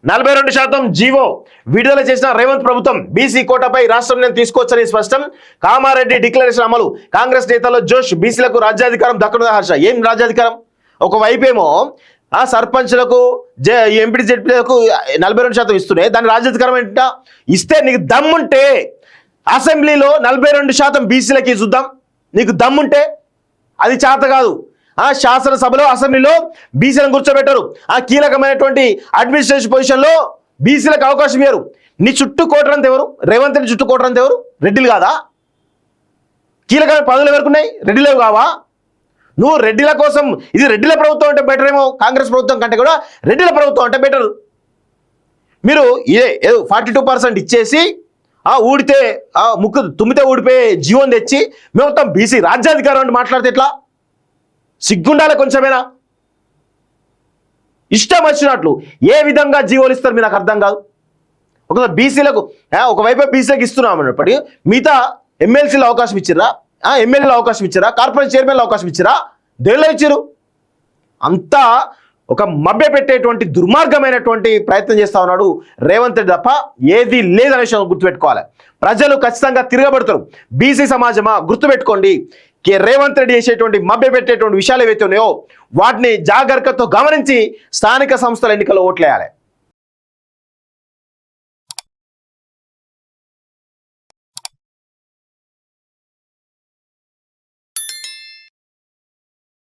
42% GO విడుదల చేసిన రేవంత్ ప్రభుత్వం బీసీ కోటాపై రాష్ట్రం నేను తీసుకోవచ్చని స్పష్టం. కామారెడ్డి డిక్లరేషన్ అమలు, కాంగ్రెస్ నేతల్లో జోష్, బీసీలకు రాజ్యాధికారం దక్కడం హర్ష. ఏం రాజ్యాధికారం? ఒకవైపేమో ఆ సర్పంచ్లకు ఎంపీ జెడ్పీలకు 42% ఇస్తున్నాయి, దాని రాజ్యాధికారం ఏంట? ఇస్తే నీకు దమ్ముంటే అసెంబ్లీలో 42% బీసీలకి చూద్దాం. నీకు దమ్ముంటే, అది చేత కాదు. శాసనసభలో అసెంబ్లీలో బీసీలను కూర్చోబెట్టరు. కీలకమైనటువంటి అడ్మినిస్ట్రేషన్ పొజిషన్లో బీసీలకు అవకాశం ఇవ్వరు. నీ చుట్టూ కోటరంత ఎవరు? రేవంత్ రెడ్డి చుట్టూ కోటరంత ఎవరు? రెడ్డిలు కాదా? కీలకమైన పదవులు ఎవరికి ఉన్నాయి? రెడ్డిలేవు కావా? నువ్వు రెడ్డిల కోసం, ఇది రెడ్డిల ప్రభుత్వం అంటే బెటర్ ఏమో, కాంగ్రెస్ ప్రభుత్వం కంటే కూడా రెడ్డిల ప్రభుత్వం అంటే బెటర్. మీరు 42% ఇచ్చేసి ఊడితే ముక్కు తుమ్మితే ఊడిపోయే జీవన్ తెచ్చి మేము మొత్తం బీసీ రాజ్యాధికారం అంటే మాట్లాడితే ఎట్లా? సిగ్గుండాలి కొంచెమేనా? ఇష్టం వచ్చినట్లు ఏ విధంగా జీవోలు ఇస్తారు మీరు నాకు అర్థం కాదు. ఒక బీసీలకు ఒకవైపు బీసీలకు ఇస్తున్నాం అన్నప్పటికీ మిగతా ఎమ్మెల్సీలో అవకాశం ఇచ్చిరా, ఎమ్మెల్యేలో అవకాశం ఇచ్చిరా, కార్పొరేషన్ చైర్మన్లో అవకాశం ఇచ్చిరా? దేనిలో ఇచ్చారు? అంతా ఒక మభ్య పెట్టేటువంటి దుర్మార్గమైనటువంటి ప్రయత్నం చేస్తా ఉన్నాడు రేవంత్ రెడ్డి తప్ప ఏది లేదనే విషయం గుర్తుపెట్టుకోవాలి. ప్రజలు ఖచ్చితంగా తిరగబడతారు. బీసీ సమాజమా, గుర్తుపెట్టుకోండి, రేవంత్ రెడ్డి చేసేటువంటి మభ్య పెట్టేటువంటి విషయాలు ఏవైతే ఉన్నాయో వాటిని జాగ్రత్తతో గమనించి స్థానిక సంస్థల ఎన్నికల్లో ఓట్లేయాలి.